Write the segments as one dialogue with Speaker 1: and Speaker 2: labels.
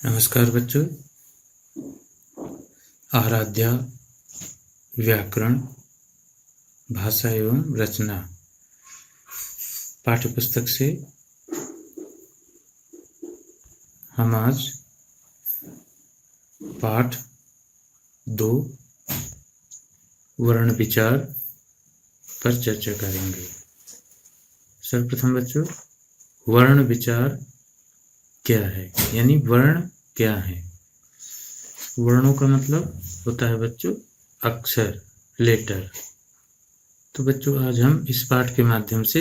Speaker 1: नमस्कार बच्चों। आराध्या व्याकरण भाषा एवं रचना पाठ्य पुस्तक से हम आज पाठ 2 वर्ण विचार पर चर्चा करेंगे। सर्वप्रथम बच्चों, वर्ण विचार क्या है, यानी वर्ण क्या है। वर्णों का मतलब होता है बच्चों अक्षर, लेटर। तो बच्चों आज हम इस पाठ के माध्यम से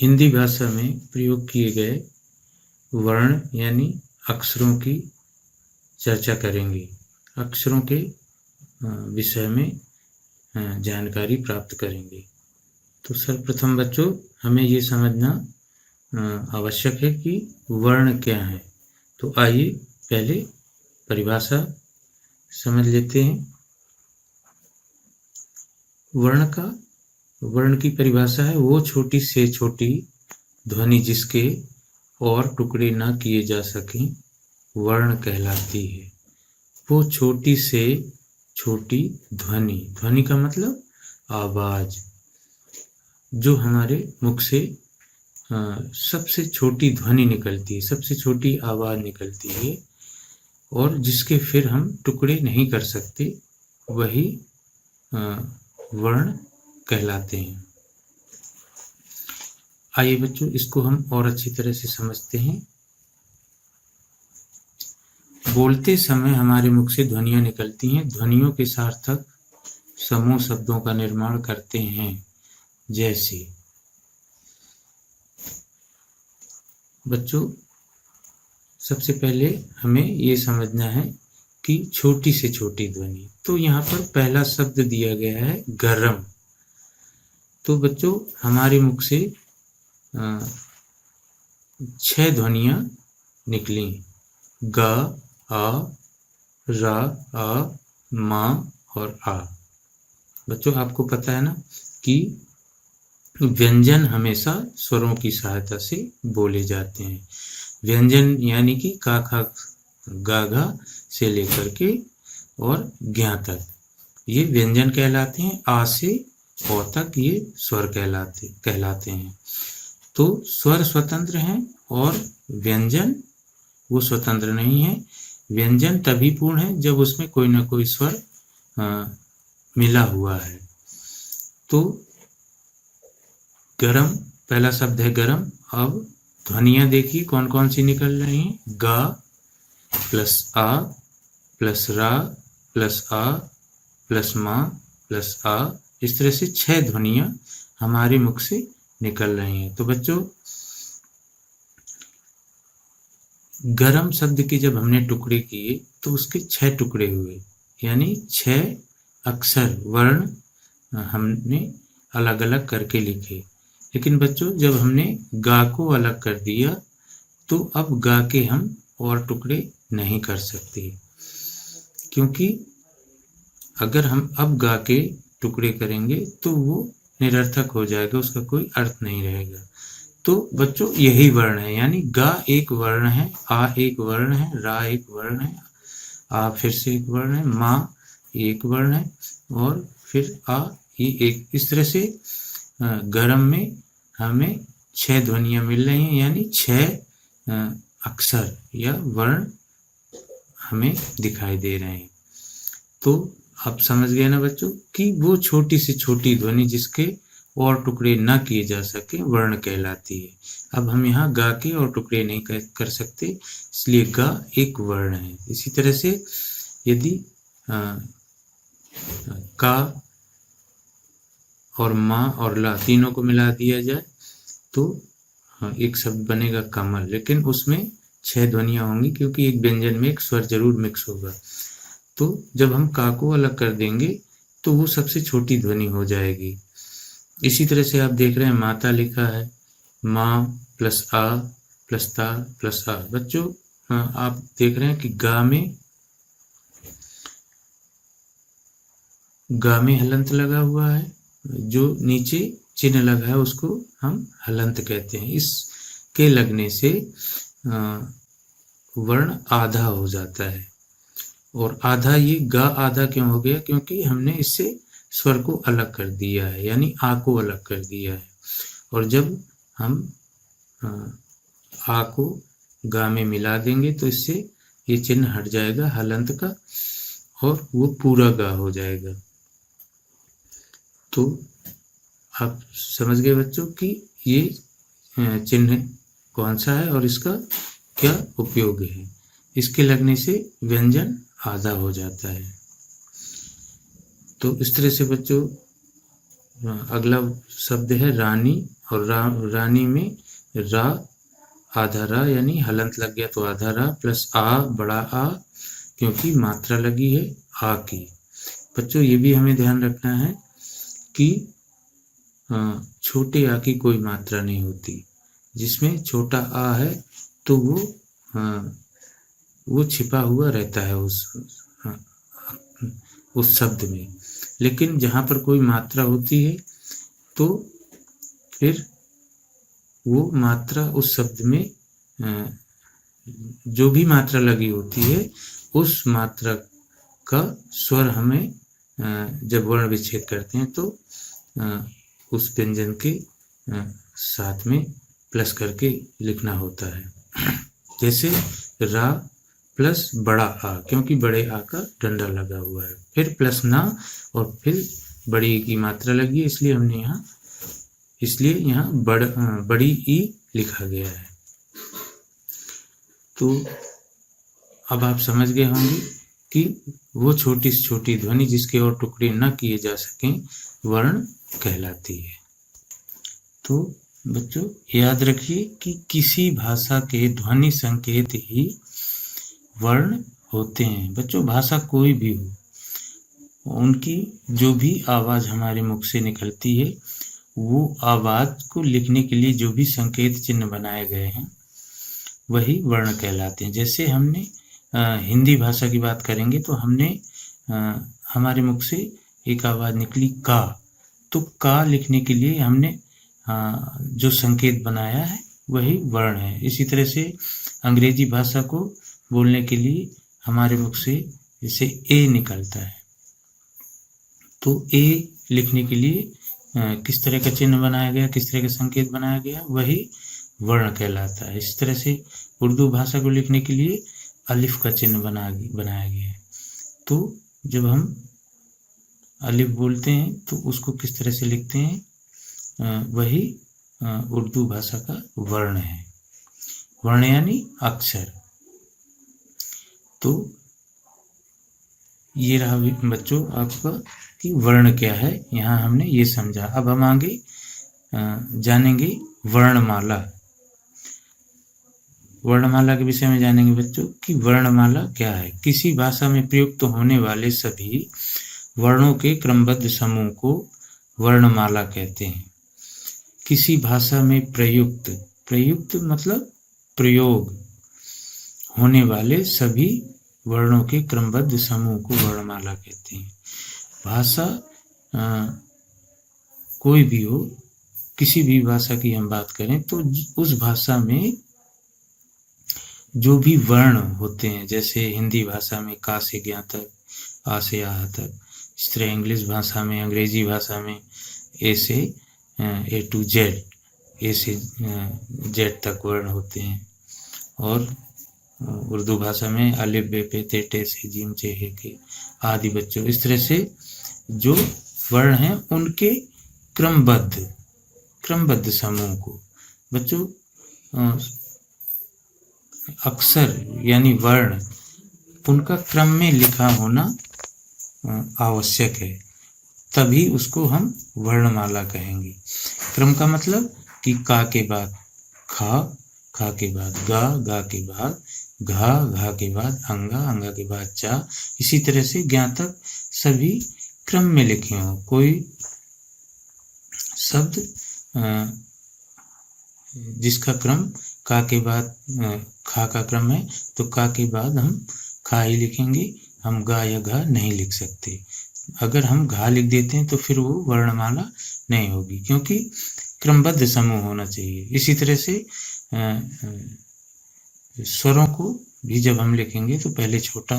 Speaker 1: हिंदी भाषा में प्रयोग किए गए वर्ण यानी अक्षरों की चर्चा करेंगे। अक्षरों के विषय में जानकारी प्राप्त करेंगे। तो सर्वप्रथम बच्चों हमें ये समझना आवश्यक है कि वर्ण क्या है। तो आइए पहले परिभाषा समझ लेते हैं। वर्ण की परिभाषा है वो छोटी से छोटी ध्वनि जिसके और टुकड़े न किए जा सकें वर्ण कहलाती है। वो छोटी से छोटी ध्वनि, ध्वनि का मतलब आवाज, जो हमारे मुख से सबसे छोटी ध्वनि निकलती है, सबसे छोटी आवाज निकलती है और जिसके फिर हम टुकड़े नहीं कर सकते, वही वर्ण कहलाते हैं। आइए बच्चों इसको हम और अच्छी तरह से समझते हैं। बोलते समय हमारे मुख से ध्वनियां निकलती हैं। ध्वनियों के सार्थक समूह शब्दों का निर्माण करते हैं। जैसे बच्चों सबसे पहले हमें ये समझना है कि छोटी से छोटी ध्वनि। तो यहाँ पर पहला शब्द दिया गया है गरम। तो बच्चों हमारे मुख से 6 ध्वनियां निकली, ग, आ, रा, आ, मा और आ। बच्चों आपको पता है ना कि व्यंजन हमेशा स्वरों की सहायता से बोले जाते हैं। व्यंजन यानी कि का, खा, गा, घा से लेकर के और ज्ञा तक ये व्यंजन कहलाते हैं। आ से ओ तक ये स्वर कहलाते हैं। तो स्वर स्वतंत्र हैं और व्यंजन वो स्वतंत्र नहीं है। व्यंजन तभी पूर्ण है जब उसमें कोई ना कोई स्वर मिला हुआ है। तो गरम, पहला शब्द है गरम। अब ध्वनियां देखिए कौन कौन सी निकल रही हैं। गा प्लस आ प्लस रा प्लस आ प्लस मा प्लस आ, इस तरह से 6 ध्वनियां हमारे मुख से निकल रही हैं। तो बच्चों गरम शब्द के जब हमने टुकड़े किए तो उसके 6 टुकड़े हुए, यानी 6 अक्षर वर्ण हमने अलग अलग करके लिखे। लेकिन बच्चों जब हमने गा को अलग कर दिया तो अब गा के हम और टुकड़े नहीं कर सकते, क्योंकि अगर हम अब गा के टुकड़े करेंगे तो वो निरर्थक हो जाएगा, उसका कोई अर्थ नहीं रहेगा। तो बच्चों यही वर्ण है, यानी गा एक वर्ण है, आ एक वर्ण है, रा एक वर्ण है, आ फिर से एक वर्ण है, मा एक वर्ण है और फिर आ ये एक। इस तरह से गरम में हमें 6 ध्वनियां मिल रही हैं, यानी 6 अक्षर या वर्ण हमें दिखाई दे रहे हैं। तो आप समझ गए ना बच्चों कि वो छोटी से छोटी ध्वनि जिसके और टुकड़े न किए जा सके वर्ण कहलाती है। अब हम यहाँ गा के और टुकड़े नहीं कर सकते, इसलिए गा एक वर्ण है। इसी तरह से यदि का और माँ और ला तीनों को मिला दिया जाए तो एक शब्द बनेगा कमल, लेकिन उसमें 6 ध्वनियां होंगी क्योंकि एक व्यंजन में एक स्वर जरूर मिक्स होगा। तो जब हम का को अलग कर देंगे तो वो सबसे छोटी ध्वनि हो जाएगी। इसी तरह से आप देख रहे हैं माता लिखा है, माँ प्लस आ प्लस ता प्लस आ। बच्चों आप देख रहे हैं कि गा में हलंत लगा हुआ है, जो नीचे चिन्ह लगा है उसको हम हलंत कहते हैं। इसके लगने से वर्ण आधा हो जाता है। और आधा ये ग आधा क्यों हो गया? क्योंकि हमने इससे स्वर को अलग कर दिया है, यानी आ को अलग कर दिया है। और जब हम आ को गा में मिला देंगे तो इससे ये चिन्ह हट जाएगा हलंत का और वो पूरा गा हो जाएगा। तो आप समझ गए बच्चों कि ये चिन्ह कौन सा है और इसका क्या उपयोग है। इसके लगने से व्यंजन आधा हो जाता है। तो इस तरह से बच्चों अगला शब्द है रानी। और रानी में रा आधा रा यानी हलंत लग गया तो आधा रा प्लस आ बड़ा आ, क्योंकि मात्रा लगी है आ की। बच्चों ये भी हमें ध्यान रखना है कि छोटे आ की कोई मात्रा नहीं होती। जिसमें छोटा आ है तो वो छिपा हुआ रहता है उस शब्द में। लेकिन जहाँ पर कोई मात्रा होती है तो फिर वो मात्रा उस शब्द में जो भी मात्रा लगी होती है उस मात्रा का स्वर हमें जब वर्ण विच्छेद करते हैं तो उस व्यंजन के साथ में प्लस करके लिखना होता है। जैसे रा प्लस बड़ा आ, क्योंकि बड़े आ का डंडा लगा हुआ है, फिर प्लस ना और फिर बड़ी की मात्रा लगी है, इसलिए यहाँ बड़ी ई लिखा गया है। तो अब आप समझ गए होंगे कि वो छोटी से छोटी ध्वनि जिसके और टुकड़े न किए जा सकें वर्ण कहलाती है। तो बच्चों याद रखिए कि किसी भाषा के ध्वनि संकेत ही वर्ण होते हैं। बच्चों भाषा कोई भी हो, उनकी जो भी आवाज हमारे मुख से निकलती है वो आवाज को लिखने के लिए जो भी संकेत चिन्ह बनाए गए हैं वही वर्ण कहलाते हैं। जैसे हमने हिंदी भाषा की बात करेंगे तो हमने हमारे मुख से एक आवाज निकली का, तो का लिखने के लिए हमने जो संकेत बनाया है वही वर्ण है। इसी तरह से अंग्रेजी भाषा को बोलने के लिए हमारे मुख से जैसे ए निकलता है तो ए लिखने के लिए किस तरह का चिन्ह बनाया गया, किस तरह का संकेत बनाया गया, वही वर्ण कहलाता है। इस तरह से उर्दू भाषा को लिखने के लिए अलिफ का चिन्ह बनाया गया है। तो जब हम अलिफ बोलते हैं तो उसको किस तरह से लिखते हैं, वही उर्दू भाषा का वर्ण है। वर्ण यानी अक्षर। तो ये रहा बच्चों आपका कि वर्ण क्या है, यहाँ हमने ये समझा। अब हम आगे जानेंगे वर्णमाला। वर्णमाला के विषय में जानेंगे बच्चों कि वर्णमाला क्या है। किसी भाषा में प्रयुक्त होने वाले सभी वर्णों के क्रमबद्ध समूह को वर्णमाला कहते हैं। किसी भाषा में प्रयुक्त मतलब प्रयोग होने वाले सभी वर्णों के क्रमबद्ध समूह को वर्णमाला कहते हैं। भाषा कोई भी हो, किसी भी भाषा की हम बात करें तो उस भाषा में जो भी वर्ण होते हैं, जैसे हिंदी भाषा में का से ज्ञा तक, आ से आह तक, इस तरह इंग्लिश भाषा में, अंग्रेजी भाषा में ए से ए टू जेड, ए से जेड तक वर्ण होते हैं। और उर्दू भाषा में अलिफ बे पे ते टे से जीम चे हे के आदि। बच्चों इस तरह से जो वर्ण हैं उनके क्रमबद्ध समूह को बच्चों अक्षर यानी वर्ण उनका क्रम में लिखा होना आवश्यक है, तभी उसको हम वर्णमाला कहेंगे। क्रम का मतलब कि का के बाद खा, खा के बाद गा, गा के बाद घा, घा के बाद अंगा, अंगा के बाद चा। इसी तरह से ज्ञा तक सभी क्रम में लिखे हों। कोई शब्द जिसका क्रम का के बाद खा का क्रम है तो का के बाद हम खा ही लिखेंगे, हम गा या घा नहीं लिख सकते। अगर हम घा लिख देते हैं तो फिर वो वर्णमाला नहीं होगी, क्योंकि क्रमबद्ध समूह होना चाहिए। इसी तरह से स्वरों को भी जब हम लिखेंगे तो पहले छोटा,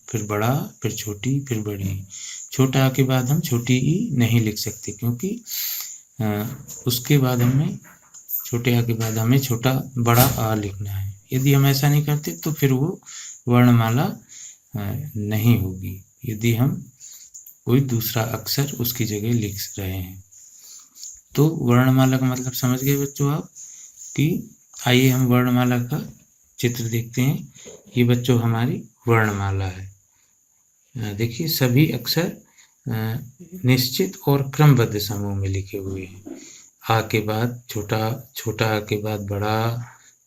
Speaker 1: फिर बड़ा, फिर छोटी, फिर बड़ी। छोटा के बाद हम छोटी ई नहीं लिख सकते, क्योंकि उसके बाद हमें छोटे आ के बाद हमें छोटा बड़ा आ लिखना है। यदि हम ऐसा नहीं करते तो फिर वो वर्णमाला नहीं होगी, यदि हम कोई दूसरा अक्षर उसकी जगह लिख रहे हैं। तो वर्णमाला का मतलब समझ गए बच्चों आप कि आइए हम वर्णमाला का चित्र देखते हैं। ये बच्चों हमारी वर्णमाला है। देखिए सभी अक्षर निश्चित और क्रमबद्ध समूह में लिखे हुए हैं। आ के बाद छोटा, छोटा आ के बाद बड़ा,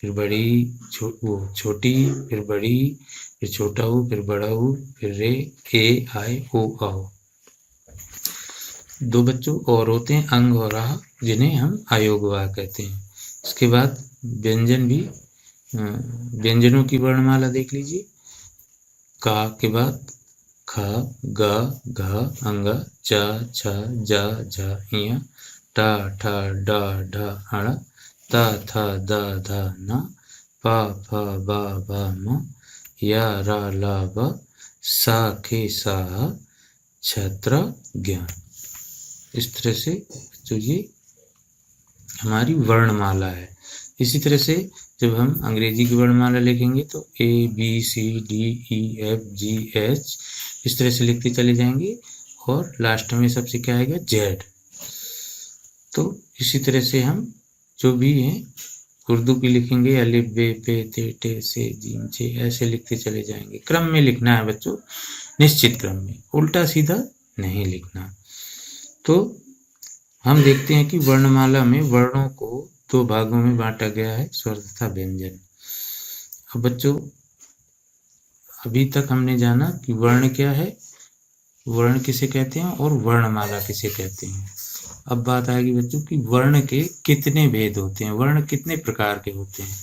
Speaker 1: फिर बड़ी, छोटी, फिर बड़ी, फिर छोटा ऊ, फिर बड़ा ऊ, फिर रे, ए, आए, ओ, आओ। दो बच्चों और होते हैं अंग और आह, जिन्हें हम अयोगवाह कहते हैं। इसके बाद व्यंजन भी, व्यंजनों की वर्णमाला देख लीजिए। का के बाद ख, ग, घ, अंग, च, छ, ज, झ, ञ, ट, ठ, ड, ढ, ण, त, थ, द, ध, न, प, फ, ब, भ, म, य, र, ल, व, स, खे, स, छत्र, ज्ञ। इस तरह से तो ये हमारी वर्णमाला है। इसी तरह से जब हम अंग्रेजी की वर्णमाला लिखेंगे तो A, B, C, D, E, F, G, H इस तरह से लिखते चले जाएंगे और लास्ट में सबसे क्या आएगा, Z। तो इसी तरह से हम जो भी हैं उर्दू की लिखेंगे, अलिफ, बे, पे, ते, टे, से, जीम, छे, ऐसे लिखते चले जाएंगे। क्रम में लिखना है बच्चों, निश्चित क्रम में, उल्टा सीधा नहीं लिखना। तो हम देखते हैं कि वर्णमाला में वर्णों को दो भागों में बांटा गया है, स्वर तथा व्यंजन। अब बच्चों अभी तक हमने जाना कि वर्ण क्या है, वर्ण किसे कहते हैं और वर्णमाला किसे कहते हैं। अब बात आएगी बच्चों कि वर्ण के कितने भेद होते हैं, वर्ण कितने प्रकार के होते हैं।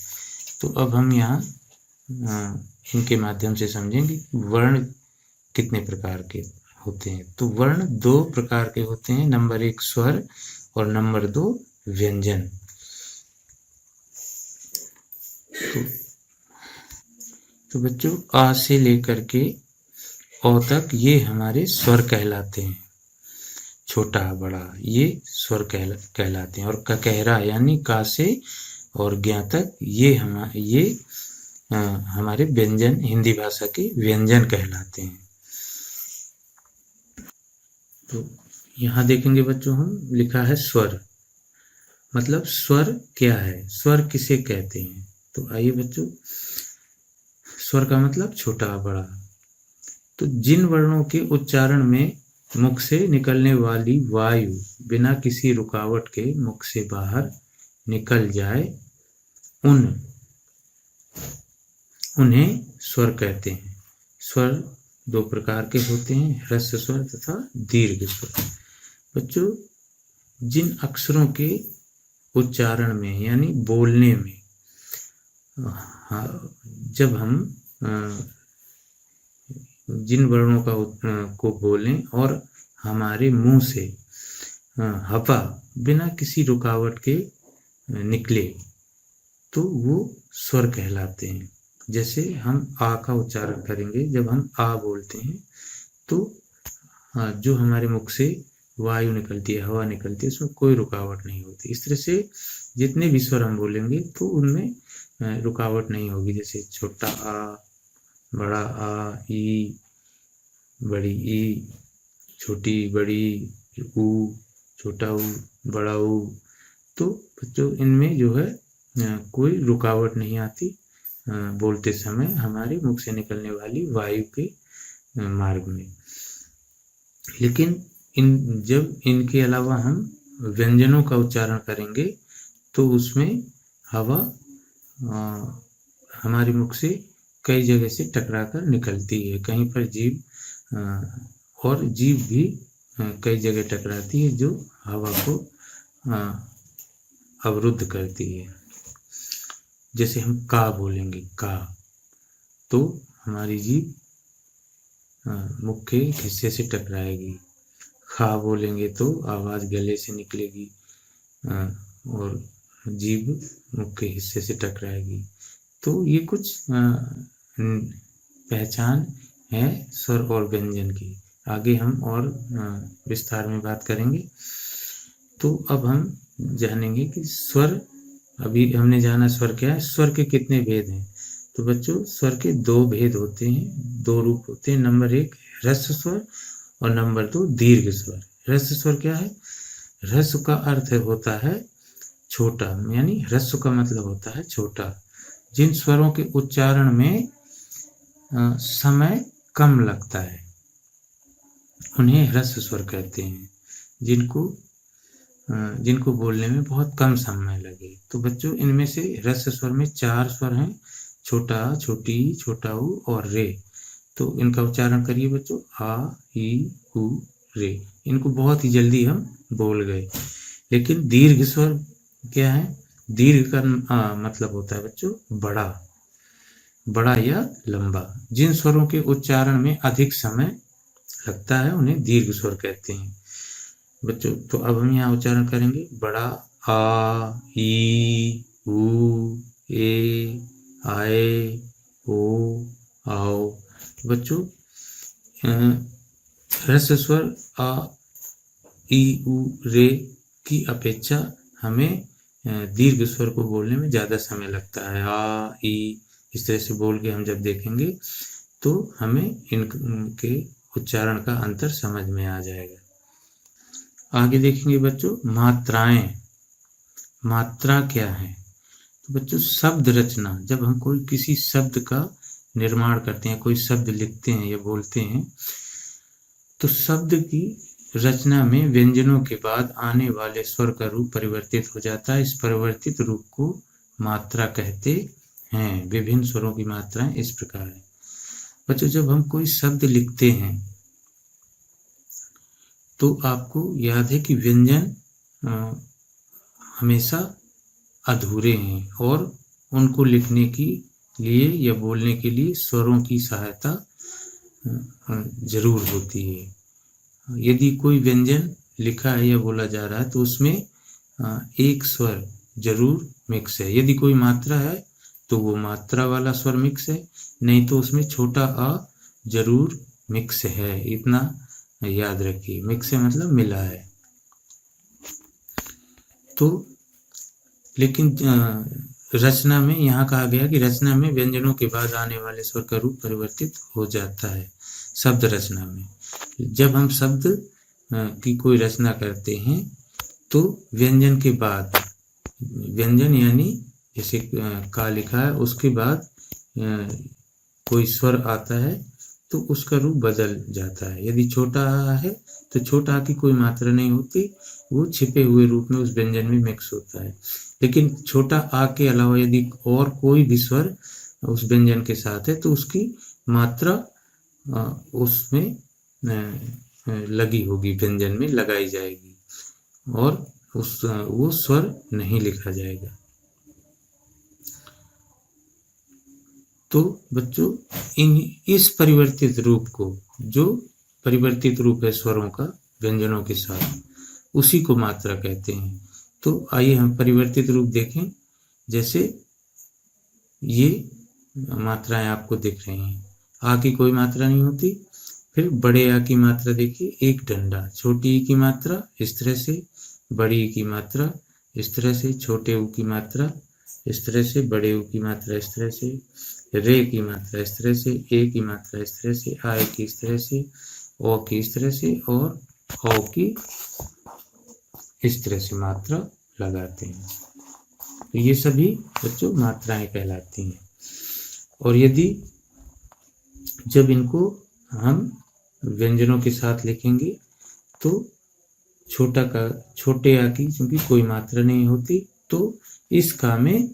Speaker 1: तो अब हम यहाँ इनके माध्यम से समझेंगे कि वर्ण कितने प्रकार के होते हैं। तो वर्ण दो प्रकार के होते हैं, नंबर 1 स्वर और नंबर 2 व्यंजन। तो बच्चों आ से लेकर के औ तक ये हमारे स्वर कहलाते हैं। छोटा बड़ा ये स्वर कहलाते हैं। और ककहरा यानी का से और ज्ञ तक ये हमारे व्यंजन, हिंदी भाषा के व्यंजन कहलाते हैं। तो यहाँ देखेंगे बच्चों हम लिखा है स्वर, मतलब स्वर क्या है, स्वर किसे कहते हैं। तो आइए बच्चों, स्वर का मतलब छोटा बड़ा। तो जिन वर्णों के उच्चारण में मुख से निकलने वाली वायु बिना किसी रुकावट के मुख से बाहर निकल जाए उन्हें स्वर कहते हैं। स्वर दो प्रकार के होते हैं, ह्रस्व स्वर तथा दीर्घ स्वर। बच्चों जिन अक्षरों के उच्चारण में यानी बोलने में जब हम जिन वर्णों को बोलें और हमारे मुंह से हवा बिना किसी रुकावट के निकले तो वो स्वर कहलाते हैं। जैसे हम आ का उच्चारण करेंगे, जब हम आ बोलते हैं तो जो हमारे मुख से वायु निकलती है, हवा निकलती है, उसमें कोई रुकावट नहीं होती। इस तरह से जितने भी स्वर हम बोलेंगे तो उनमें रुकावट नहीं होगी। जैसे छोटा आ, बड़ा आ, ई, बड़ी ई, छोटी बड़ी, ऊ, छोटा ऊ, बड़ा ऊ। तो बच्चों इनमें जो है कोई रुकावट नहीं आती बोलते समय हमारे मुख से निकलने वाली वायु के मार्ग में। लेकिन जब इनके अलावा हम व्यंजनों का उच्चारण करेंगे तो उसमें हवा हमारे मुख से कई जगह से टकराकर निकलती है। कहीं पर जीभ और जीभ भी कई जगह टकराती है जो हवा को अवरुद्ध करती है। जैसे हम का बोलेंगे का, तो हमारी जीभ मुख के हिस्से से टकराएगी। खा बोलेंगे तो आवाज गले से निकलेगी और जीभ मुख के हिस्से से टकराएगी। तो ये कुछ पहचान है स्वर और व्यंजन की। आगे हम और विस्तार में बात करेंगे। तो अब हम जानेंगे कि स्वर, अभी हमने जाना स्वर क्या है, स्वर के कितने भेद हैं। तो बच्चों स्वर के 2 भेद होते हैं, 2 रूप होते हैं। नंबर 1 ह्रस्व स्वर और नंबर 2 दीर्घ स्वर। ह्रस्व स्वर क्या है? ह्रस्व का अर्थ होता है छोटा, यानी ह्रस्व का मतलब होता है छोटा। जिन स्वरों के उच्चारण में समय कम लगता है उन्हें ह्रस्व स्वर कहते हैं, जिनको बोलने में बहुत कम समय लगे। तो बच्चों इनमें से ह्रस्व स्वर में 4 स्वर हैं, छोटा, छोटी, छोटा ऊ और रे। तो इनका उच्चारण करिए बच्चों, आ, ई, उ, रे। इनको बहुत ही जल्दी हम बोल गए। लेकिन दीर्घ स्वर क्या है? दीर्घ का मतलब होता है बच्चों बड़ा, बड़ा या लंबा। जिन स्वरों के उच्चारण में अधिक समय लगता है उन्हें दीर्घ स्वर कहते हैं बच्चों। तो अब हम यहाँ उच्चारण करेंगे बड़ा, आ, ई, उ, ए, आए, ओ, आओ। बच्चों ह्रस्व स्वर आ, ई, उ, रे की अपेक्षा हमें दीर्घ स्वर को बोलने में ज़्यादा समय लगता है। आ, ई इस तरह से बोल के हम जब देखेंगे तो हमें इनके उच्चारण का अंतर समझ में आ जाएगा। आगे देखेंगे बच्चों मात्राएं। मात्रा क्या है? तो बच्चों शब्द रचना, जब हम कोई किसी शब्द का निर्माण करते हैं, कोई शब्द लिखते हैं या बोलते हैं, तो शब्द की रचना में व्यंजनों के बाद आने वाले स्वर का रूप परिवर्तित हो जाता है। इस परिवर्तित रूप को मात्रा कहते हैं। विभिन्न स्वरों की मात्राएं इस प्रकार है। बच्चों जब हम कोई शब्द लिखते हैं तो आपको याद है कि व्यंजन हमेशा अधूरे हैं और उनको लिखने के लिए या बोलने के लिए स्वरों की सहायता जरूर होती है। यदि कोई व्यंजन लिखा है या बोला जा रहा है तो उसमें एक स्वर जरूर मिक्स है। यदि कोई मात्रा है तो वो मात्रा वाला स्वर मिक्स है, नहीं तो उसमें छोटा आ जरूर मिक्स है। इतना याद रखिए, मिक्स है मतलब मिला है। तो लेकिन रचना में यहाँ कहा गया कि रचना में व्यंजनों के बाद आने वाले स्वर का रूप परिवर्तित हो जाता है। शब्द रचना में जब हम शब्द की कोई रचना करते हैं तो व्यंजन के बाद, व्यंजन यानी जैसे का लिखा है उसके बाद कोई स्वर आता है तो उसका रूप बदल जाता है। यदि छोटा आ है तो छोटा आ की कोई मात्रा नहीं होती, वो छिपे हुए रूप में उस व्यंजन में मिक्स होता है। लेकिन छोटा आ के अलावा यदि और कोई भी स्वर उस व्यंजन के साथ है तो उसकी मात्रा उसमें लगी होगी, व्यंजन में लगाई जाएगी और वो स्वर नहीं लिखा जाएगा। तो बच्चों इस परिवर्तित रूप को, जो परिवर्तित रूप है स्वरों का व्यंजनों के साथ, उसी को मात्रा कहते हैं। तो आइए हम परिवर्तित रूप देखें। जैसे ये मात्राएं आपको दिख रही हैं, आ की कोई मात्रा नहीं होती। फिर बड़े आ की मात्रा देखिए, एक डंडा। छोटी ई की मात्रा इस तरह से, बड़ी ई की मात्रा इस तरह से, छोटे ऊ की मात्रा इस तरह से, बड़े ऊ की मात्रा इस तरह से, रे की मात्रा इस तरह से, ए की मात्रा इस तरह से, आय की इस तरह से, ओ की इस तरह से और औ की इस तरह से मात्रा लगाते हैं। तो ये सभी बच्चों मात्राएं कहलाती हैं। और यदि जब इनको हम व्यंजनों के साथ लिखेंगे तो छोटे आ की क्योंकि कोई मात्रा नहीं होती तो इस का में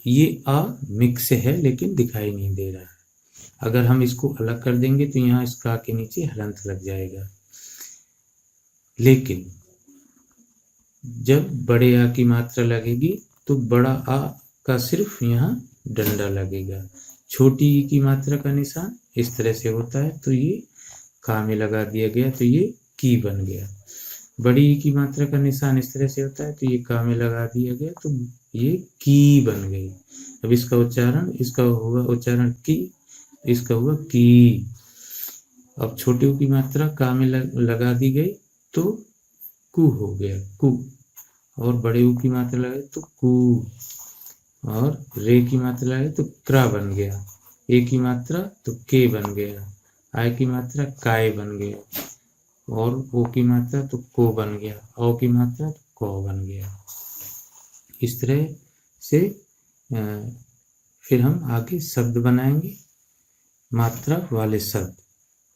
Speaker 1: ये आ मिक्स है लेकिन दिखाई नहीं दे रहा है। अगर हम इसको अलग कर देंगे तो यहाँ इस का के नीचे हलंत लग जाएगा। लेकिन जब बड़े आ की मात्रा लगेगी तो बड़ा आ का सिर्फ यहाँ डंडा लगेगा। छोटी ई की मात्रा का निशान इस तरह से होता है तो ये का में लगा दिया गया तो ये की बन गया। बड़ी ई की मात्रा का निशान इस तरह से होता है तो ये का में लगा दिया गया तो ये की बन गई। अब इसका होगा उच्चारण की, इसका हुआ की। अब छोटे ऊ की मात्रा का में लगा दी गई तो कु हो गया कु, और बड़े ऊ की मात्रा लगाई तो कु, और रे की मात्रा लगाई तो क्रा बन गया, ए की मात्रा तो के बन गया, आय की मात्रा काय बन गया, और ओ की मात्रा तो को बन गया, औ की मात्रा तो कौ बन गया। इस तरह से फिर हम आगे शब्द बनाएंगे, मात्रा वाले शब्द।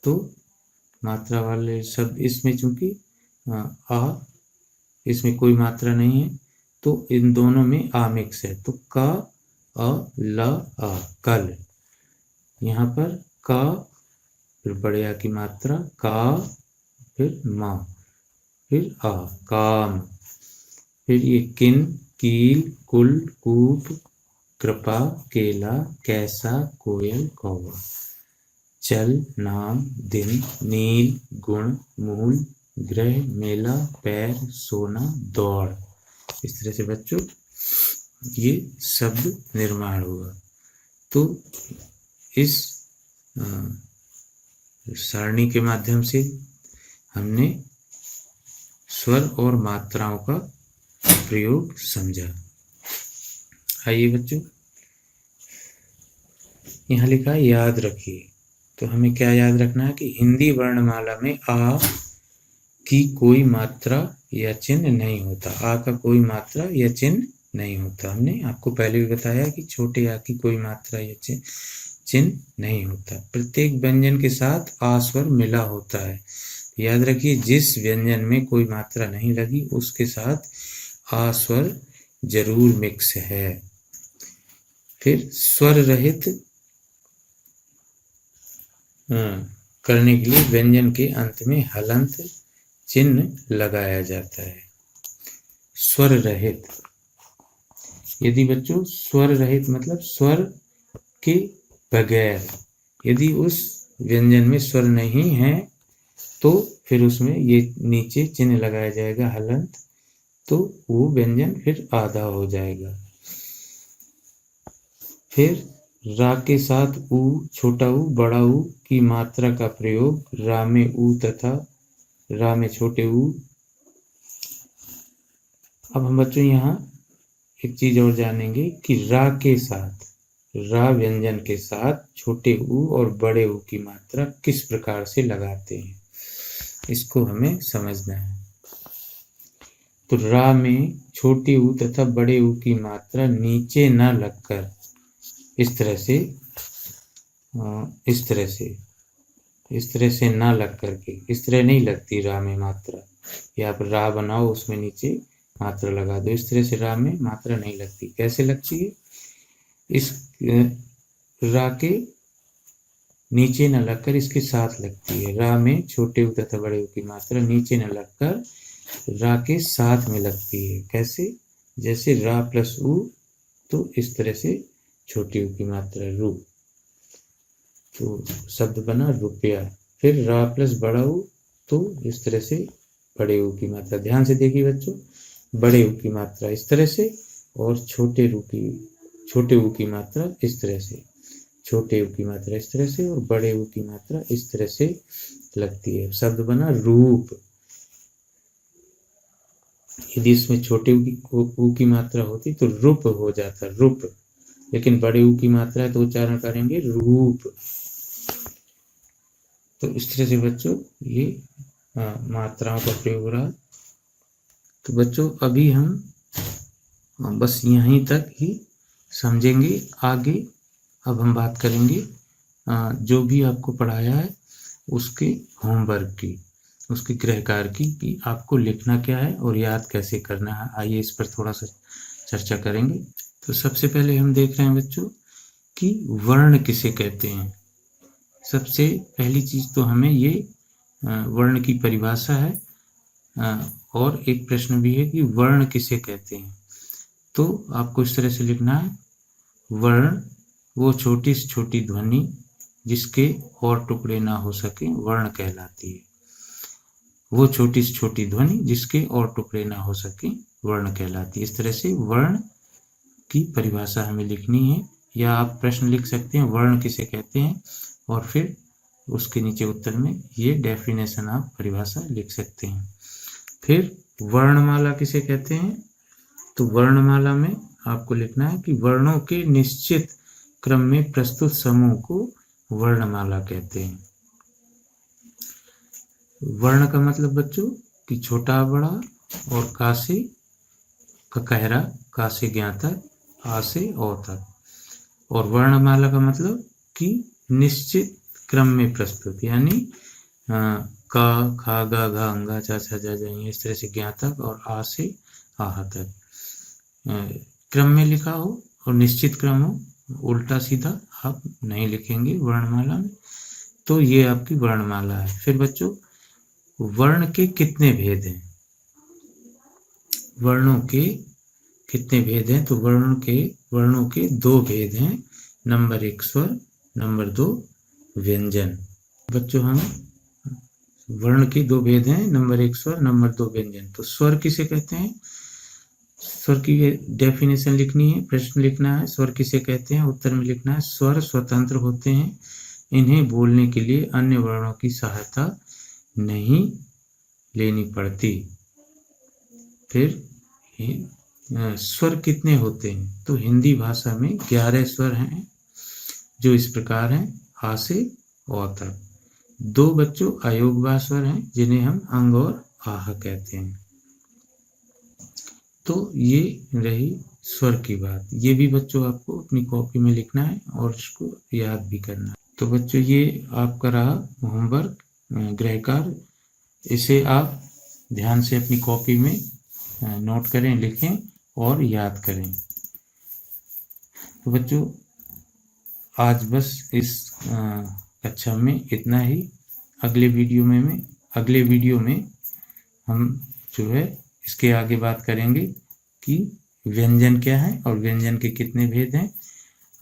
Speaker 1: तो मात्रा वाले शब्द इसमें चूंकि इसमें कोई मात्रा नहीं है तो इन दोनों में आ मिक्स है, तो क अ ल आ कल। यहाँ पर का, फिर बड़े आ की मात्रा का, फिर मा, फिर आ काम, फिर ये किन, कील, कुल, कूप, कृपा, केला, कैसा, कोयल, कौवा, चल, नाम, दिन, नील, गुण, मूल, ग्रह, मेला, पैर, सोना, दौड़। इस तरह से बच्चों ये शब्द निर्माण हुआ। तो इस सारणी के माध्यम से हमने स्वर और मात्राओं का प्रयोग समझा। आइए बच्चों, यहाँ लिखा है याद रखिए। तो हमें क्या याद रखना है कि हिंदी वर्णमाला में आ की कोई मात्रा या चिन्ह नहीं होता। आ का कोई मात्रा या चिन्ह नहीं होता। हमने आपको पहले भी बताया कि छोटे आ की कोई मात्रा या चिन्ह नहीं होता। प्रत्येक व्यंजन के साथ आ स्वर मिला होता है। याद रखिए, जिस व्यंजन में कोई मात्रा नहीं लगी उसके साथ आ स्वर जरूर मिक्स है। फिर स्वर रहित करने के लिए व्यंजन के अंत में हलंत चिन्ह लगाया जाता है। स्वर रहित, यदि बच्चों स्वर रहित मतलब स्वर के बगैर, यदि उस व्यंजन में स्वर नहीं है तो फिर उसमें ये नीचे चिन्ह लगाया जाएगा हलंत, तो वो व्यंजन फिर आधा हो जाएगा। फिर रा के साथ ऊ, छोटा ऊ, बड़ा ऊ की मात्रा का प्रयोग रा में ऊ तथा रा में छोटे ऊ। अब हम बच्चों यहाँ एक चीज और जानेंगे कि रा के साथ, रा व्यंजन के साथ छोटे ऊ और बड़े ऊ की मात्रा किस प्रकार से लगाते हैं, इसको हमें समझना है। तो रा में छोटे ऊ तथा बड़े ऊ की मात्रा नीचे न लगकर इस तरह से ना लग करके, इस तरह नहीं लगती रा में मात्रा। या आप रा बनाओ उसमें नीचे मात्रा लगा दो, इस तरह से रा में मात्रा नहीं लगती। कैसे लगती है? इस रा के नीचे न लगकर इसके साथ लगती है। रा में छोटे ऊ तथा बड़े ऊ की मात्रा नीचे न लगकर रा के साथ में लगती है। कैसे? जैसे रा प्लस ऊ, तो इस तरह से छोटी ऊ की मात्रा रू, तो शब्द बना रुपया। फिर रा प्लस बड़ा ऊ, तो इस तरह से बड़े ऊ की मात्रा। ध्यान से देखिए बच्चों, बड़े ऊ की मात्रा इस तरह से और छोटे ऊ की मात्रा इस तरह से, छोटे ऊ की मात्रा इस तरह से और बड़े ऊ की मात्रा इस तरह से लगती है। शब्द बना रूप। यदि इसमें छोटे ऊ की मात्रा होती तो रूप हो जाता, रूप, लेकिन बड़े ऊ की मात्रा है तो उच्चारण करेंगे रूप। तो इस तरह से बच्चों ये मात्राओं का प्रयोग रहा। तो बच्चों अभी हम बस यहीं तक ही समझेंगे। आगे अब हम बात करेंगे जो भी आपको पढ़ाया है उसके होमवर्क की, उसके गृह कार्य की, कि आपको लिखना क्या है और याद कैसे करना है। आइए इस पर थोड़ा सा चर्चा करेंगे। तो सबसे पहले हम देख रहे हैं बच्चों कि वर्ण किसे कहते हैं। सबसे पहली चीज तो हमें ये वर्ण की परिभाषा है और एक प्रश्न भी है कि वर्ण किसे कहते हैं। तो आपको इस तरह से लिखना है, वर्ण वो छोटी से छोटी ध्वनि जिसके और टुकड़े ना हो सके वर्ण कहलाती है। वो छोटी से छोटी ध्वनि जिसके और टुकड़े ना हो सके वर्ण कहलाती है। इस तरह से वर्ण की परिभाषा हमें लिखनी है, या आप प्रश्न लिख सकते हैं वर्ण किसे कहते हैं, और फिर उसके नीचे उत्तर में ये डेफिनेशन आप परिभाषा लिख सकते हैं। फिर वर्णमाला किसे कहते हैं, तो वर्णमाला में आपको लिखना है कि वर्णों के निश्चित क्रम में प्रस्तुत समूह को वर्णमाला कहते हैं। वर्ण का मतलब बच्चों कि छोटा बड़ा, और का से ककहरा, का से ज्ञ तक, आ से औ तक। और वर्णमाला का मतलब कि निश्चित क्रम में प्रस्तुत, यानी का, खा, गा, घा, अंगा, चा, छा, जा, जा, इस तरह से ज्ञ तक, और आ से आह तक क्रम में लिखा हो और निश्चित क्रम हो, उल्टा सीधा आप नहीं लिखेंगे वर्णमाला में। तो ये आपकी वर्णमाला है। फिर बच्चों वर्ण के कितने भेद हैं, वर्णों के कितने भेद हैं, तो वर्णों के 2 भेद हैं। नंबर 1 स्वर, नंबर 2 व्यंजन। बच्चों हम वर्ण के 2 भेद हैं, नंबर 1 स्वर, नंबर 2 व्यंजन। तो स्वर किसे कहते हैं, स्वर की डेफिनेशन लिखनी है, प्रश्न लिखना है, स्वर किसे कहते हैं, उत्तर में लिखना है स्वर स्वतंत्र होते हैं, इन्हें बोलने के लिए अन्य वर्णों की सहायता नहीं लेनी पड़ती। फिर स्वर कितने होते हैं, तो हिंदी भाषा में 11 स्वर हैं, जो इस प्रकार हैं आ से औ तक। 2 बच्चों अयोगवा स्वर हैं, जिन्हें हम अंग और आह कहते हैं। तो ये रही स्वर की बात। ये भी बच्चों आपको अपनी कॉपी में लिखना है और इसको याद भी करना है। तो बच्चों ये आपका रहा होमवर्क, गृह कार्य। इसे आप ध्यान से अपनी कॉपी में नोट करें, लिखें और याद करें। तो बच्चों आज बस इस कक्षा में इतना ही। अगले वीडियो में हम जो है इसके आगे बात करेंगे कि व्यंजन क्या है और व्यंजन के कितने भेद हैं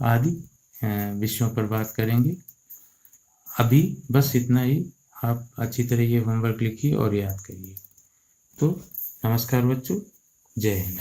Speaker 1: आदि विषयों पर बात करेंगे। अभी बस इतना ही। आप अच्छी तरह ये होमवर्क लिखिए और याद करिए। तो नमस्कार बच्चों, जय हिंद।